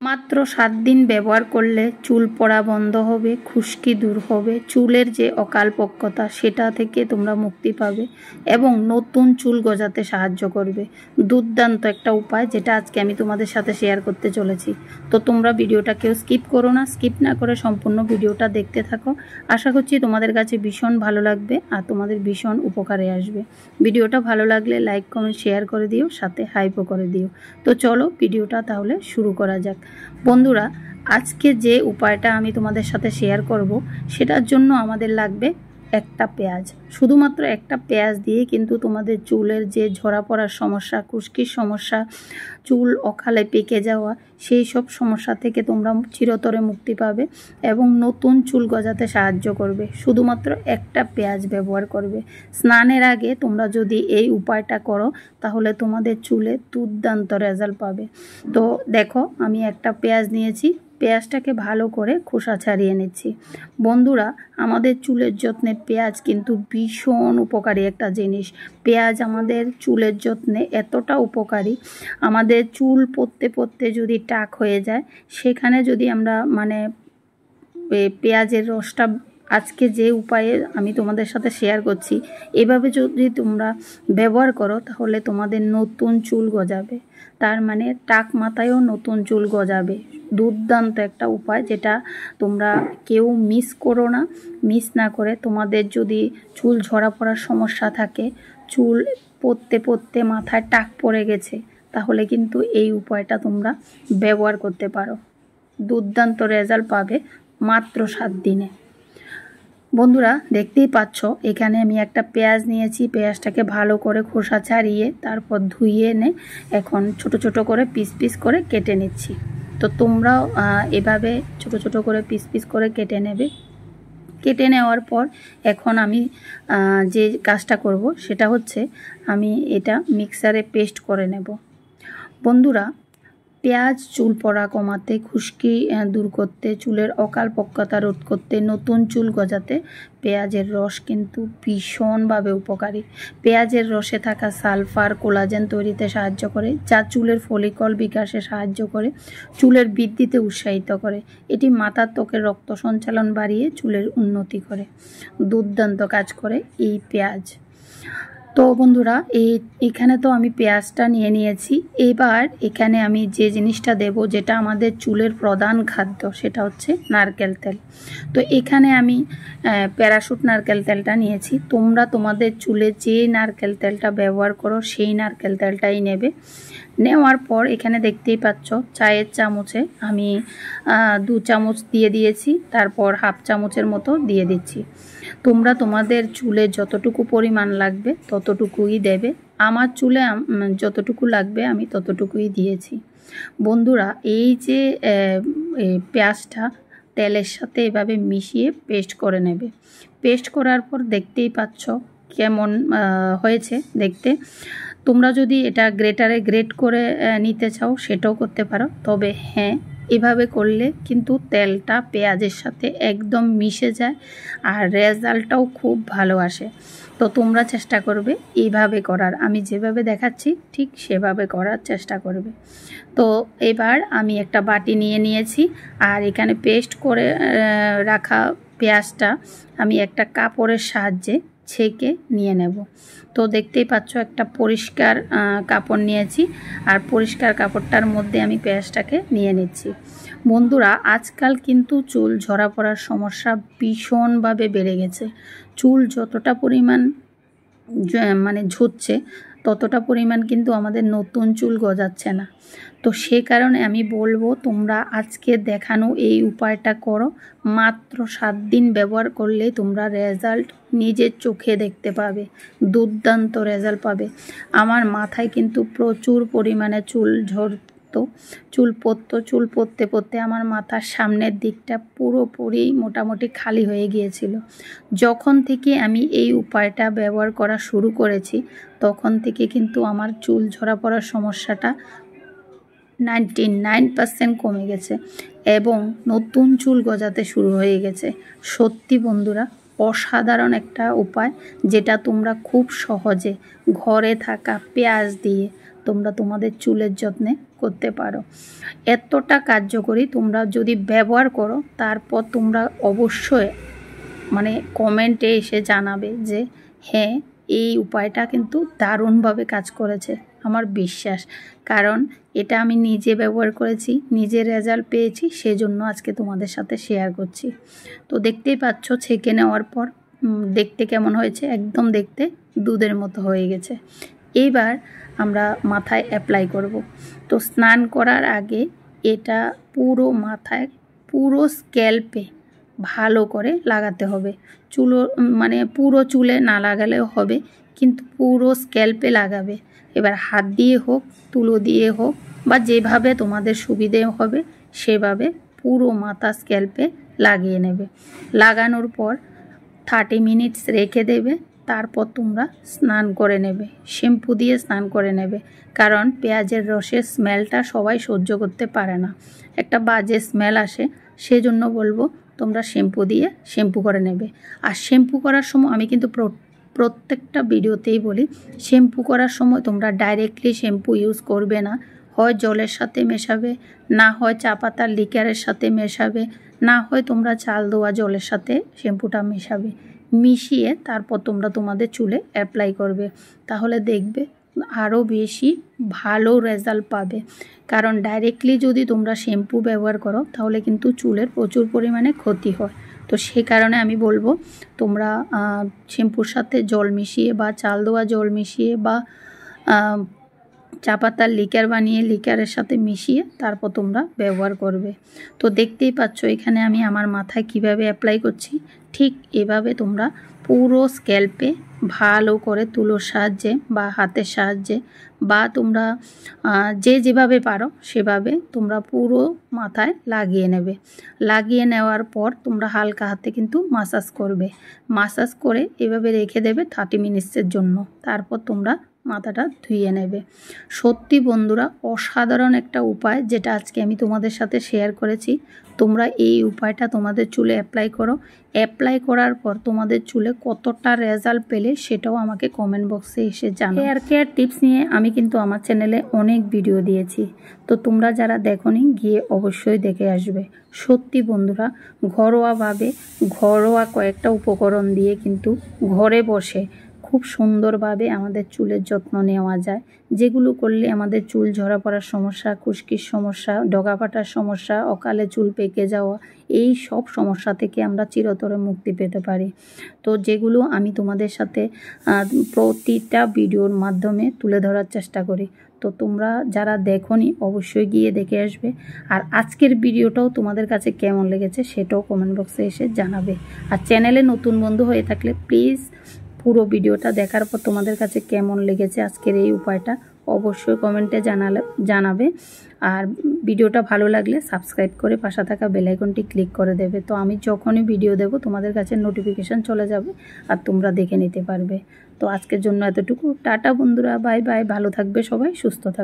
মাত্র 7 দিন ব্যবহার করলে চুল পড়া বন্ধ হবে, খুশকি দূর হবে, চুলের যে অকালপক্কতা সেটা থেকে তোমরা মুক্তি পাবে এবং নতুন চুল গজাতে সাহায্য করবে। দুর্দান্ত একটা উপায় যেটা আজকে আমি তোমাদের সাথে শেয়ার করতে চলেছি। তো তোমরা ভিডিওটা কেউ স্কিপ করো না, স্কিপ না করে সম্পূর্ণ ভিডিওটা দেখতে থাকো। আশা করছি তোমাদের কাছে ভীষণ ভালো লাগবে আর তোমাদের ভীষণ উপকারে আসবে। ভিডিওটা ভালো লাগলে লাইক কমেন্ট শেয়ার করে দিও, সাথে হাইপও করে দিও। তো চলো ভিডিওটা তাহলে শুরু করা যাক। বন্ধুরা, আজকে যে উপায়টা আমি তোমাদের সাথে শেয়ার করব সেটার জন্য আমাদের লাগবে একটা পেঁয়াজ। শুধুমাত্র একটা পেঁয়াজ দিয়ে কিন্তু তোমাদের চুলের যে ঝরা পড়ার সমস্যা, খুশকির সমস্যা, চুল অকালে পেকে যাওয়া, সেই সব সমস্যা থেকে তোমরা চিরতরে মুক্তি পাবে এবং নতুন চুল গজাতে সাহায্য করবে। শুধুমাত্র একটা পেঁয়াজ ব্যবহার করবে। স্নানের আগে তোমরা যদি এই উপায়টা করো তাহলে তোমাদের চুলে দুর্দান্ত রেজাল্ট পাবে। তো দেখো, আমি একটা পেঁয়াজ নিয়েছি, পেঁয়াজটাকে ভালো করে খোসা ছাড়িয়ে নিচ্ছি। বন্ধুরা, আমাদের চুলের যত্নে পেঁয়াজ কিন্তু ভীষণ উপকারী একটা জিনিস। পেঁয়াজ আমাদের চুলের যত্নে এতটা উপকারী, আমাদের চুল পড়তে পড়তে যদি টাক হয়ে যায়, সেখানে যদি আমরা পেঁয়াজের রসটা আজকে যে উপায়ে আমি তোমাদের সাথে শেয়ার করছি, এভাবে যদি তোমরা ব্যবহার করো তাহলে তোমাদের নতুন চুল গজাবে। তার মানে টাক মাথায়ও নতুন চুল গজাবে। দুর্দান্ত একটা উপায় যেটা তোমরা কেউ মিস করো না। মিস না করে তোমাদের যদি চুল ঝরা পড়ার সমস্যা থাকে, চুল পড়তে পড়তে মাথায় টাক পড়ে গেছে, তাহলে কিন্তু এই উপায়টা তোমরা ব্যবহার করতে পারো। দুর্দান্ত রেজাল্ট পাবে মাত্র 7 দিনে। বন্ধুরা, দেখতেই পাচ্ছ এখানে আমি একটা পেঁয়াজ নিয়েছি। পেঁয়াজটাকে ভালো করে খোসা ছাড়িয়ে তারপর ধুইয়ে এনে এখন ছোট ছোট করে পিস পিস করে কেটে নিচ্ছি। তো তোমরাও এভাবে ছোট ছোট করে পিস পিস করে কেটে নেবে। কেটে নেওয়ার পর এখন আমি যে কাজটা করব সেটা হচ্ছে আমি এটা মিক্সারে পেস্ট করে নেব। বন্ধুরা, পেঁয়াজ চুল পড়া কমাতে, খুশকি দূর করতে, চুলের অকালপক্কতা রোধ করতে, নতুন চুল গজাতে পেঁয়াজের রস কিন্তু ভীষণভাবে উপকারী। পেঁয়াজের রসে থাকা সালফার কোলাজেন তৈরিতে সাহায্য করে, যা চুলের ফলিকল বিকাশে সাহায্য করে, চুলের বৃদ্ধিতে উৎসাহিত করে। এটি মাথার ত্বকের রক্ত সঞ্চালন বাড়িয়ে চুলের উন্নতি করে। দুর্দান্ত কাজ করে এই পেঁয়াজ। তো বন্ধুরা, এখানে তো আমি পেঁয়াজটা নিয়ে নিয়েছি। এবার এখানে আমি যে জিনিসটা দেব, যেটা আমাদের চুলের প্রধান খাদ্য, সেটা হচ্ছে নারকেল তেল। তো এখানে আমি প্যারাশুট নারকেল তেলটা নিয়েছি। তোমরা তোমাদের চুলে যে নারকেল তেলটা ব্যবহার করো সেই নারকেল তেলটাই নেবে। নেওয়ার পর এখানে দেখতেই পাচ্ছ চায়ের চামচে আমি 2 চামচ দিয়ে দিয়েছি, তারপর হাফ চামচের মতো দিয়ে দিচ্ছি। তোমরা তোমাদের চুলে যতটুকু পরিমাণ লাগবে ততটুকুই দেবে। আমার চুলে যতটুকু লাগবে আমি ততটুকুই দিয়েছি। বন্ধুরা, এই যে পেঁয়াজটা তেলের সাথে এভাবে মিশিয়ে পেস্ট করে নেবে। পেস্ট করার পর দেখতেই পাচ্ছ কেমন হয়েছে দেখতে। তোমরা যদি এটা গ্রেটারে গ্রেট করে নিতে চাও সেটাও করতে পারো, তবে হ্যাঁ, এভাবে করলে কিন্তু তেলটা পেঁয়াজের সাথে একদম মিশে যায় আর রেজাল্টটাও খুব ভালো আসে। তো তোমরা চেষ্টা করবে এইভাবে করার, আমি যেভাবে দেখাচ্ছি ঠিক সেভাবে করার চেষ্টা করবে। তো এবার আমি একটা বাটি নিয়ে নিয়েছি আর এখানে পেস্ট করে রাখা পেঁয়াজটা আমি একটা কাপড়ের সাহায্যে ছেঁকে নিয়ে নেব। তো দেখতেই পাচ্ছ একটা পরিষ্কার কাপড় নিয়েছি আর পরিষ্কার কাপড়টার মধ্যে আমি পেঁয়াজটাকে নিয়ে নিচ্ছি। বন্ধুরা, আজকাল কিন্তু চুল ঝরা পড়ার সমস্যা ভীষণভাবে বেড়ে গেছে। চুল যতটা পরিমাণ ঝরছে ততটা পরিমাণ কিন্তু আমাদের নতুন চুল গজাচ্ছে না। তো সে কারণে আমি বলবো তোমরা আজকে দেখানো এই উপায়টা করো। মাত্র 7 দিন ব্যবহার করলে তোমরা রেজাল্ট নিজের চোখে দেখতে পাবে। দুর্দান্ত রেজাল্ট পাবে। আমার মাথায় কিন্তু প্রচুর পরিমাণে চুল ঝরতো, চুল পড়তো। চুল পড়তে পড়তে আমার মাথার সামনের দিকটা পুরোপুরি মোটামুটি খালি হয়ে গিয়েছিল। যখন থেকে আমি এই উপায়টা ব্যবহার করা শুরু করেছি তখন থেকে কিন্তু আমার চুল ঝরা পড়ার সমস্যাটা 99% কমে গেছে এবং নতুন চুল গজাতে শুরু হয়ে গেছে। সত্যি বন্ধুরা, অসাধারণ একটা উপায় যেটা তোমরা খুব সহজে ঘরে থাকা পেঁয়াজ দিয়ে তোমরা তোমাদের চুলের যত্নে করতে পারো। এতটা কার্যকরী, তোমরা যদি ব্যবহার করো তারপর তোমরা অবশ্যই মানে কমেন্টে এসে জানাবে যে হ্যাঁ এই উপায়টা কিন্তু দারুণভাবে কাজ করেছে। আমার বিশ্বাস, কারণ এটা আমি নিজে ব্যবহার করেছি, নিজে রেজাল্ট পেয়েছি, সেজন্য আজকে তোমাদের সাথে শেয়ার করছি। তো দেখতেই পাচ্ছ ছেঁকে নেওয়ার পর দেখতে কেমন হয়েছে, একদম দেখতে দুধের মতো হয়ে গেছে। এইবার আমরা মাথায় অ্যাপ্লাই করব। তো স্নান করার আগে এটা পুরো মাথায়, পুরো স্ক্যাল্পে ভালো করে লাগাতে হবে। চুলো মানে পুরো চুলে না লাগালেও হবে, কিন্তু পুরো স্ক্যাল্পে লাগাবে। এবার হাত দিয়ে হোক, তুলো দিয়ে হোক, বা যেভাবে তোমাদের সুবিধে হবে সেভাবে পুরো মাথা স্ক্যাল্পে লাগিয়ে নেবে। লাগানোর পর 30 মিনিটস রেখে দেবে। তারপর তোমরা স্নান করে নেবে, শ্যাম্পু দিয়ে স্নান করে নেবে। কারণ পেঁয়াজের রসের স্মেলটা সবাই সহ্য করতে পারে না, একটা বাজে স্মেল আসে। সেজন্য বলবো তোমরা শ্যাম্পু করে নেবে। আর শ্যাম্পু করার সময় আমি কিন্তু প্রত্যেকটা ভিডিওতেই বলি, শ্যাম্পু করার সময় তোমরা ডাইরেক্টলি শ্যাম্পু ইউজ করবে না। হয় জলের সাথে মেশাবে, না হয় চা পাতার লিকারের সাথে মেশাবে, না হয় তোমরা চাল দেওয়া জলের সাথে শ্যাম্পুটা মেশাবে। মিশিয়ে তারপর তোমরা তোমাদের চুলে অ্যাপ্লাই করবে, তাহলে দেখবে আরও বেশি ভালো রেজাল্ট পাবে। কারণ ডাইরেক্টলি যদি তোমরা শ্যাম্পু ব্যবহার করো তাহলে কিন্তু চুলের প্রচুর পরিমাণে ক্ষতি হয়। তো সেই কারণে আমি বলবো তোমরা শ্যাম্পুর সাথে জল মিশিয়ে বা চাল দেওয়া জল মিশিয়ে বা চা পাতার লিকার বানিয়ে লিকারের সাথে মিশিয়ে তারপর তোমরা ব্যবহার করবে। তো দেখতেই পাচ্ছ এখানে আমি আমার মাথায় কিভাবে অ্যাপ্লাই করছি, ঠিক এভাবে তোমরা পুরো স্ক্যাল্পে ভালো করে তুলোর সাহায্যে বা হাতের সাহায্যে বা তোমরা যেভাবে পারো সেভাবে তোমরা পুরো মাথায় লাগিয়ে নেবে। লাগিয়ে নেওয়ার পর তোমরা হালকা হাতে কিন্তু মাসাজ করবে। মাসাজ করে এভাবে রেখে দেবে 30 মিনিটসের জন্য। তারপর তোমরা মাথাটা ধুয়ে নেবে। সত্যি বন্ধুরা, অসাধারণ একটা উপায় যেটা আজকে আমি তোমাদের সাথে শেয়ার করেছি। তোমরা এই উপায়টা তোমাদের চুলে অ্যাপ্লাই করো। অ্যাপ্লাই করার পর তোমাদের চুলে কতটা রেজাল্ট পেলে সেটাও আমাকে কমেন্ট বক্সে এসে জানাও। হেয়ার কেয়ার টিপস নিয়ে আমি কিন্তু আমার চ্যানেলে অনেক ভিডিও দিয়েছি, তো তোমরা যারা দেখোনি গিয়ে অবশ্যই দেখে আসবে। সত্যি বন্ধুরা, ঘরোয়াভাবে ঘরোয়া কয়েকটা উপকরণ দিয়ে কিন্তু ঘরে বসে খুব সুন্দরভাবে আমাদের চুলের যত্ন নেওয়া যায়, যেগুলো করলে আমাদের চুল ঝরা পড়ার সমস্যা, খুশকির সমস্যা, ডগা ফাটার সমস্যা, অকালে চুল পেকে যাওয়া, এই সব সমস্যা থেকে আমরা চিরতরে মুক্তি পেতে পারি। তো যেগুলো আমি তোমাদের সাথে প্রতিটা ভিডিওর মাধ্যমে তুলে ধরার চেষ্টা করি। তো তোমরা যারা দেখোনি অবশ্যই গিয়ে দেখে আসবে। আর আজকের ভিডিওটাও তোমাদের কাছে কেমন লেগেছে সেটাও কমেন্ট বক্সে এসে জানাবে। আর চ্যানেলে নতুন বন্ধু হয়ে থাকলে প্লিজ পুরো ভিডিওটা দেখার পর তোমাদের কাছে কেমন লেগেছে আজকের এই উপায়টা অবশ্যই কমেন্টে জানাবে। আর ভিডিওটা ভালো লাগলে সাবস্ক্রাইব করে পাশে থাকা বেল আইকনটি ক্লিক করে দেবে। তো আমি যখনই ভিডিও দেব তোমাদের কাছে নোটিফিকেশান চলে যাবে আর তোমরা দেখে নিতে পারবে। তো আজকের জন্য এতটুকু। টাটা বন্ধুরা, বাই বাই। ভালো থাকবে সবাই, সুস্থ থাকবে।